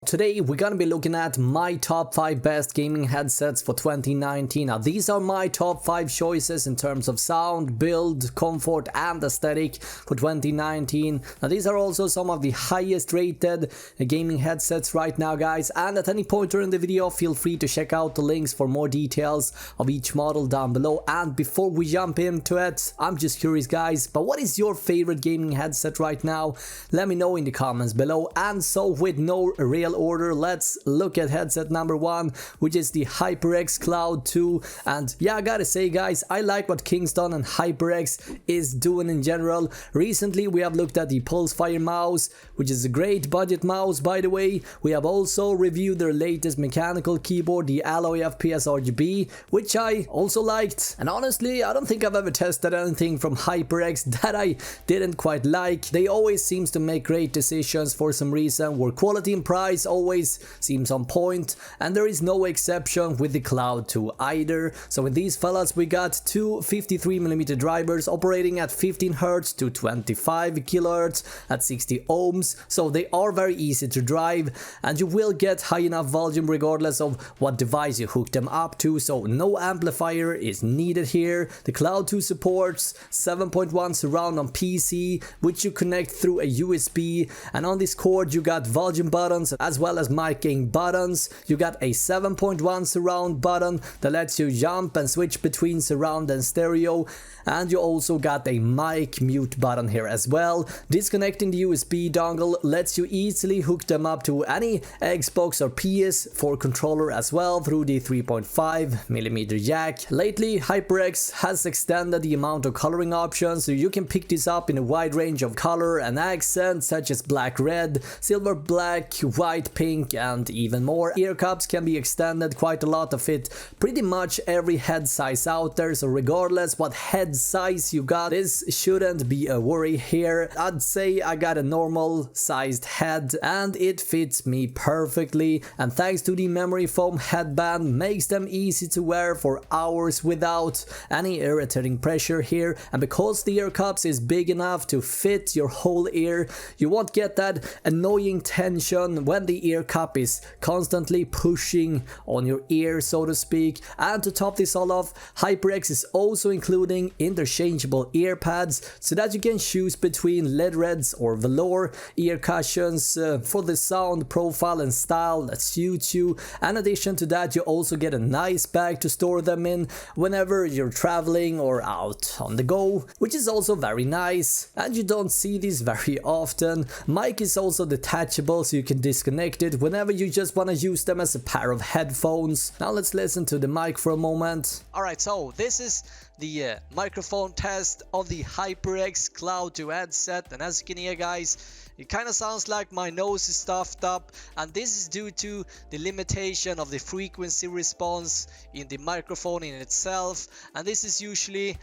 today we're gonna be looking at my top 5 best gaming headsets for 2019. Now these are my top 5 choices in terms of sound, build, comfort and aesthetic for 2019. Now these are also some of the highest rated gaming headsets right now, guys, and at any point during the video feel free to check out the links for more details of each model down below. And before we jump into it, I'm just curious, guys, but what is your favorite gaming headset right now? Let me know in the comments below. And so with no real order, let's look at headset number 1, which is the HyperX Cloud 2. And yeah, I gotta say, guys, I like what Kingston and HyperX is doing in general. Recently we have looked at the Pulsefire mouse, which is a great budget mouse, by the way. We have also reviewed their latest mechanical keyboard, the Alloy FPS RGB, which I also liked. And honestly, I don't think I've ever tested anything from HyperX that I didn't quite like. They always seems to make great decisions for some reason, where quality and price always seems on point, and there is no exception with the Cloud 2 either. So in these fellas we got two 53mm drivers operating at 15Hz to 25 kHz at 60 ohms, so they are very easy to drive, and you will get high enough volume regardless of what device you hook them up to, so no amplifier is needed here. The Cloud 2 supports 7.1 surround on PC, which you connect through a USB, and on this cord you got volume buttons as well as mic gain buttons. You got a 7.1 surround button that lets you jump and switch between surround and stereo, and you also got a mic mute button here as well. Disconnecting the USB dongle lets you easily hook them up to any Xbox or PS4 controller as well through the 3.5mm jack. Lately HyperX has extended the amount of coloring options, so you can pick this up in a wide range of color and accents such as black, red, silver, black, white, pink and even more. Ear cups can be extended quite a lot to fit pretty much every head size out there, so regardless what head size you got, this shouldn't be a worry here. I'd say I got a normal sized head and it fits me perfectly, and thanks to the memory foam headband makes them easy to wear for hours without any irritating pressure here. And because the ear cups is big enough to fit your whole ear, you won't get that annoying tension when the ear cup is constantly pushing on your ear, so to speak. And to top this all off, HyperX is also including interchangeable ear pads so that you can choose between lead reds or velour ear cushions for the sound profile and style that suits you. In addition to that, you also get a nice bag to store them in whenever you're traveling or out on the go, which is also very nice, and you don't see these very often. Mic is also detachable, so you can disconnect it whenever you just want to use them as a pair of headphones. Now let's listen to the mic for a moment. Alright, so this is the microphone test of the HyperX Cloud 2 headset, and as you can hear, guys, it kind of sounds like my nose is stuffed up, and this is due to the limitation of the frequency response in the microphone in itself, and this is usually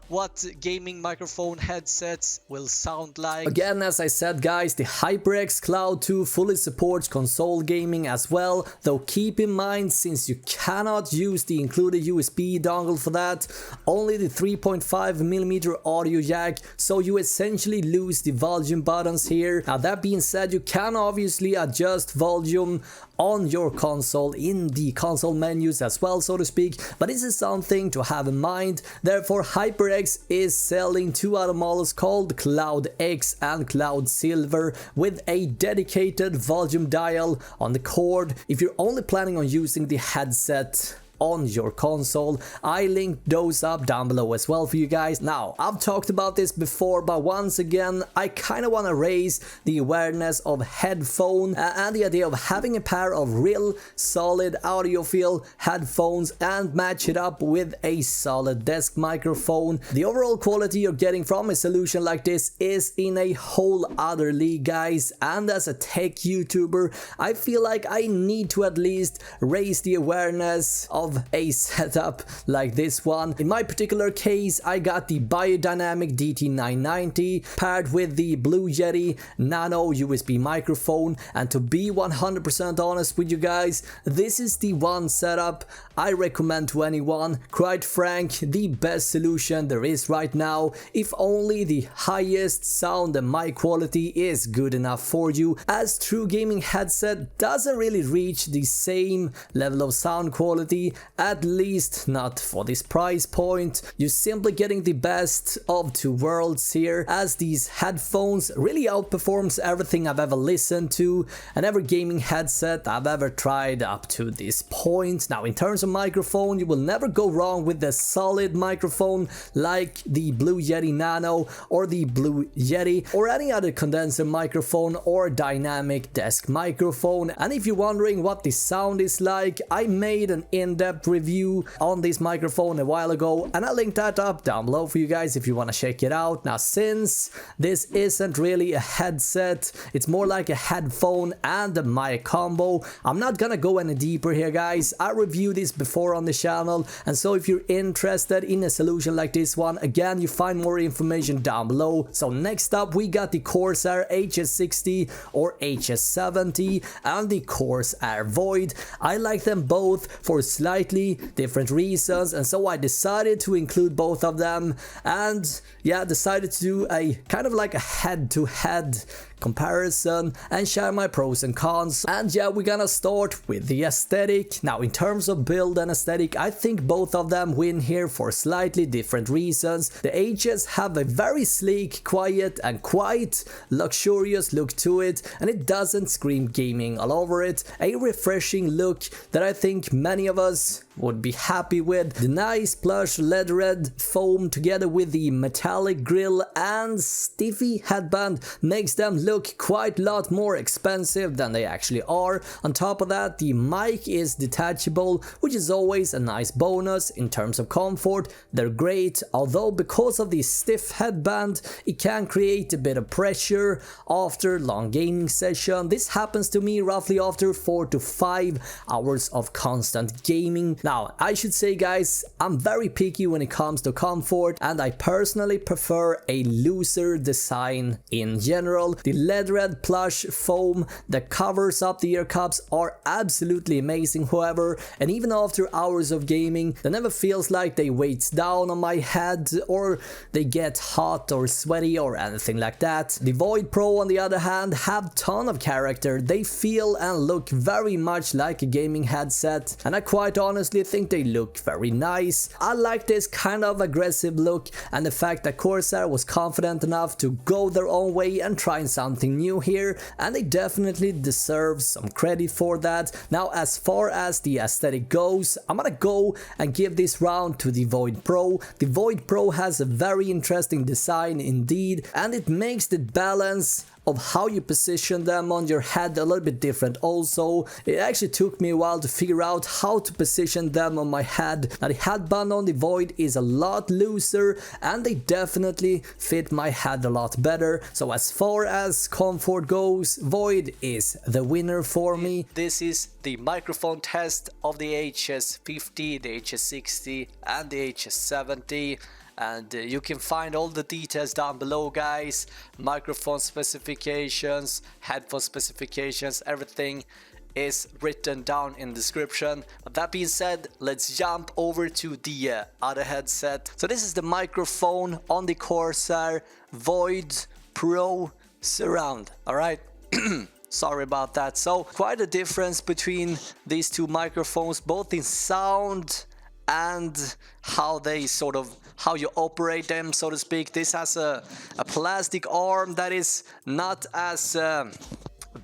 what gaming microphone headsets will sound like. Again, as I said, guys, the HyperX Cloud 2 fully supports console gaming as well, though keep in mind, since you cannot use the included USB dongle for that, only the 3.5mm audio jack, so you essentially lose the volume buttons here. Now that being said, you can obviously adjust volume on your console in the console menus as well, so to speak, but this is something to have in mind. Therefore HyperX is selling two other models called Cloud X and Cloud Silver with a dedicated volume dial on the cord if you're only planning on using the headset on your console. I linked those up down below as well for you guys. Now, I've talked about this before, but once again, I kind of want to raise the awareness of headphone and the idea of having a pair of real solid audiophile headphones and match it up with a solid desk microphone. The overall quality you're getting from a solution like this is in a whole other league, guys, and as a tech YouTuber, I feel like I need to at least raise the awareness of of a setup like this one. In my particular case, I got the Beyerdynamic DT990 paired with the Blue Yeti Nano USB microphone, and to be 100% honest with you guys, this is the one setup I recommend to anyone. Quite frank, the best solution there is right now, if only the highest sound and mic quality is good enough for you, as true gaming headset doesn't really reach the same level of sound quality, at least not for this price point. You're simply getting the best of two worlds here, as these headphones really outperforms everything I've ever listened to and every gaming headset I've ever tried up to this point. Now, in terms of microphone, you will never go wrong with a solid microphone like the Blue Yeti Nano or the Blue Yeti or any other condenser microphone or dynamic desk microphone. And if you're wondering what the sound is like, I made an in-depth review on this microphone a while ago, and I'll link that up down below for you guys if you want to check it out. Now, since this isn't really a headset, it's more like a headphone and a mic combo, I'm not gonna go any deeper here, guys. I reviewed this before on the channel, and so if you're interested in a solution like this one, again, you find more information down below. So next up, we got the Corsair HS60 or HS70 and the Corsair Void. I like them both for slightly different reasons, and so I decided to include both of them, and yeah, decided to do a kind of like a head-to-head comparison and share my pros and cons. And yeah, we're gonna start with the aesthetic. Now, in terms of build and aesthetic, I think both of them win here for slightly different reasons. The HS have a very sleek, quiet and quite luxurious look to it, and it doesn't scream gaming all over it. A refreshing look that I think many of us would be happy with. The nice plush lead red foam together with the metallic grille and stiffy headband makes them look quite a lot more expensive than they actually are. On top of that, the mic is detachable, which is always a nice bonus. In terms of comfort, they're great, although because of the stiff headband, it can create a bit of pressure after long gaming session. This happens to me roughly after 4 to 5 hours of constant gaming. Now, I should say, guys, I'm very picky when it comes to comfort, and I personally prefer a looser design in general. The lead red plush foam that covers up the ear cups are absolutely amazing, however, and even after hours of gaming, they never feels like they weights down on my head or they get hot or sweaty or anything like that. The Void Pro, on the other hand, have ton of character. They feel and look very much like a gaming headset, and I quite honestly think they look very nice. I like this kind of aggressive look, and the fact that Corsair was confident enough to go their own way and try something new here, and they definitely deserve some credit for that. Now, as far as the aesthetic goes, I'm gonna go and give this round to the Void Pro. The Void Pro has a very interesting design indeed, and it makes the balance of how you position them on your head a little bit different also. It actually took me a while to figure out how to position them on my head. Now, the headband on the Void is a lot looser, and they definitely fit my head a lot better. So as far as comfort goes, Void is the winner for me. This is the microphone test of the HS50, the HS60 and the HS70. And you can find all the details down below, guys. Microphone specifications, headphone specifications, everything is written down in the description. But that being said, let's jump over to the other headset. So this is the microphone on the Corsair Void Pro Surround. Alright, sorry about that. So quite a difference between these two microphones, both in sound and how they how you operate them, so to speak. This has a plastic arm that is not as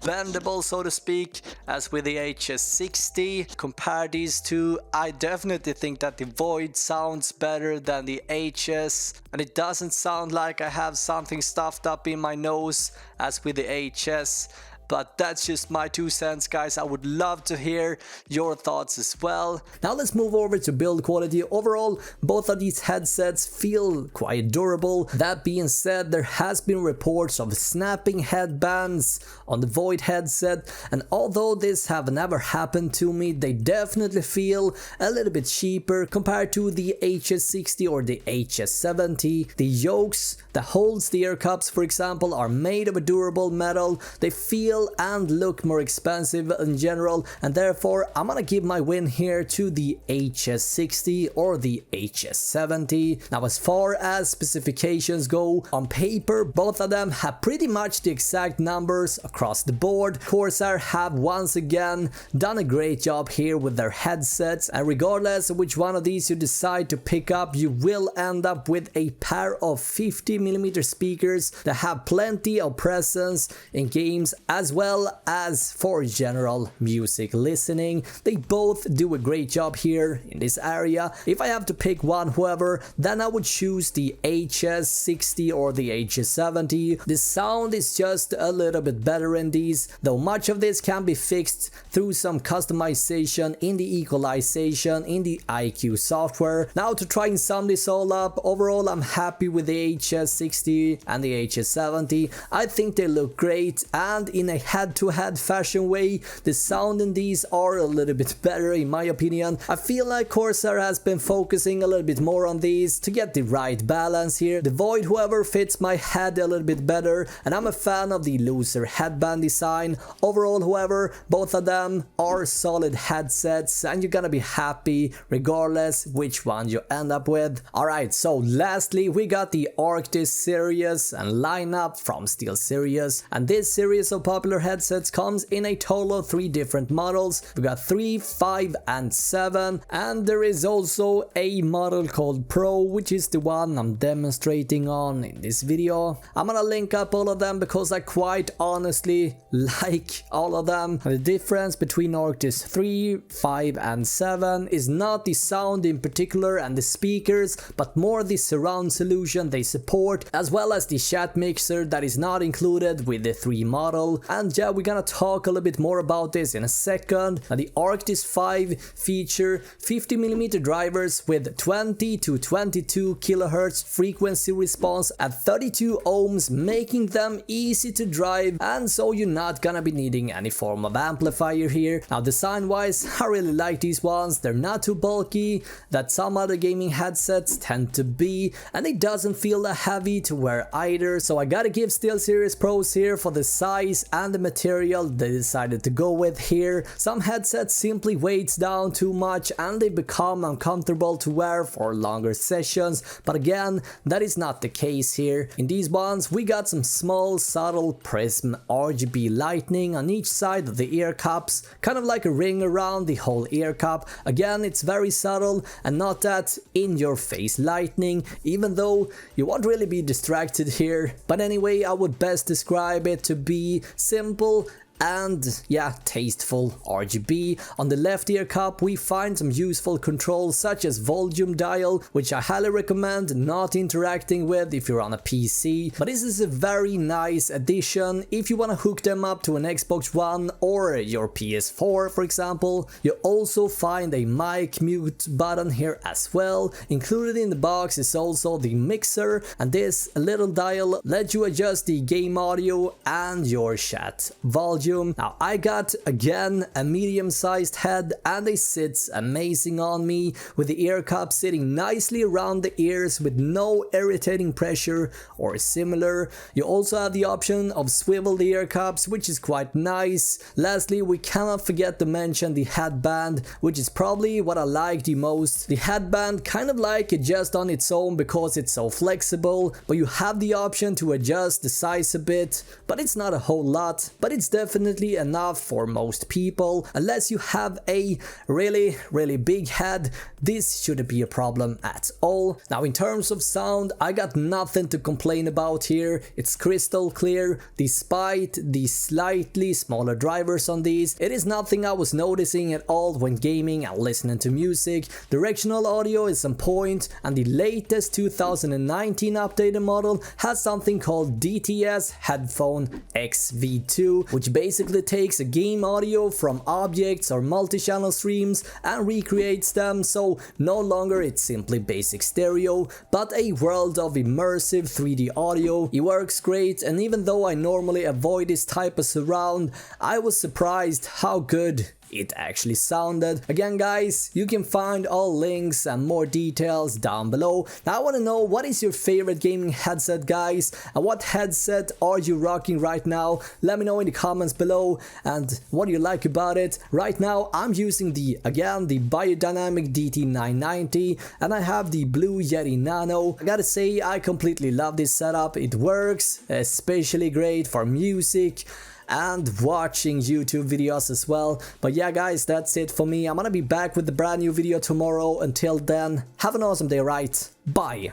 bendable, so to speak, as with the HS60. Compare these two, I definitely think that the Void sounds better than the HS, and it doesn't sound like I have something stuffed up in my nose as with the HS. but that's just my 2 cents, guys. I would love to hear your thoughts as well. Now let's move over to build quality. Overall, both of these headsets feel quite durable. That being said, there has been reports of snapping headbands on the Void headset, and although this have never happened to me, they definitely feel a little bit cheaper compared to the HS60 or the HS70. The yokes that holds the ear cups, for example, are made of a durable metal. They feel and look more expensive in general, and therefore I'm gonna give my win here to the HS60 or the HS70. Now, as far as specifications go, on paper both of them have pretty much the exact numbers across the board. Corsair have once again done a great job here with their headsets, and regardless of which one of these you decide to pick up, you will end up with a pair of 50mm speakers that have plenty of presence in games as well as for general music listening. They both do a great job here in this area. If I have to pick one, however, then I would choose the HS60 or the HS70. The sound is just a little bit better in these, though much of this can be fixed through some customization in the equalization in the IQ software. Now, to try and sum this all up, overall I'm happy with the HS60 and the HS70. I think they look great, and in a head-to-head fashion way, the sound in these are a little bit better in my opinion. I feel like Corsair has been focusing a little bit more on these to get the right balance here. The Void, however, fits my head a little bit better, and I'm a fan of the looser headband design. Overall, however, both of them are solid headsets, and you're gonna be happy regardless which one you end up with. Alright, so lastly we got the Arctis series and lineup from Steelseries, and this series of popular headsets comes in a total of 3 different models. We got 3, 5 and 7, and there is also a model called Pro, which is the one I'm demonstrating on in this video. I'm gonna link up all of them because I quite honestly like all of them. The difference between Arctis 3, 5 and 7 is not the sound in particular and the speakers, but more the surround solution they support, as well as the chat mixer that is not included with the 3 model. And yeah, we're gonna talk a little bit more about this in a second. Now, the Arctis 5 feature 50mm drivers with 20 to 22 kHz frequency response at 32 ohms, making them easy to drive, and so you're not gonna be needing any form of amplifier here. Now, design wise, I really like these ones. They're not too bulky that some other gaming headsets tend to be, and it doesn't feel that heavy to wear either, so I gotta give Steelseries pros here for the size and the material they decided to go with here. Some headsets simply weighs down too much and they become uncomfortable to wear for longer sessions, but again, that is not the case here. In these ones we got some small subtle prism RGB lighting on each side of the ear cups, kind of like a ring around the whole ear cup. Again, it's very subtle and not that in your face lighting, even though you won't really be distracted here. But anyway, I would best describe it to be simple and yeah, tasteful RGB. On the left ear cup we find some useful controls such as volume dial, which I highly recommend not interacting with if you're on a PC, but this is a very nice addition if you want to hook them up to an Xbox One or your PS4 for example. You also find a mic mute button here as well. Included in the box is also the mixer, and this little dial lets you adjust the game audio and your chat volume. Now, I got again a medium-sized head and it sits amazing on me, with the ear cup sitting nicely around the ears with no irritating pressure or similar. You also have the option of swivel the ear cups, which is quite nice. Lastly, we cannot forget to mention the headband, which is probably what I like the most. The headband kind of like adjusts on its own because it's so flexible, but you have the option to adjust the size a bit, but it's not a whole lot, but it's definitely enough for most people. Unless you have a really big head, this shouldn't be a problem at all. Now, in terms of sound, I got nothing to complain about here. It's crystal clear despite the slightly smaller drivers on these. It is nothing I was noticing at all when gaming and listening to music. Directional audio is on point, and the latest 2019 updated model has something called DTS Headphone XV2, which basically basically takes a game audio from objects or multi-channel streams and recreates them, so no longer it's simply basic stereo, but a world of immersive 3D audio. It works great, and even though I normally avoid this type of surround, I was surprised how good it actually sounded. Again guys, you can find all links and more details down below. Now I want to know, what is your favorite gaming headset guys, and what headset are you rocking right now? Let me know in the comments below, and what do you like about it. Right now I'm using the Beyerdynamic DT990, and I have the blue Yeti Nano. I gotta say, I completely love this setup. It works especially great for music and watching YouTube videos as well. But yeah guys, that's it for me. I'm gonna be back with a brand new video tomorrow. Until then, have an awesome day, right? Bye!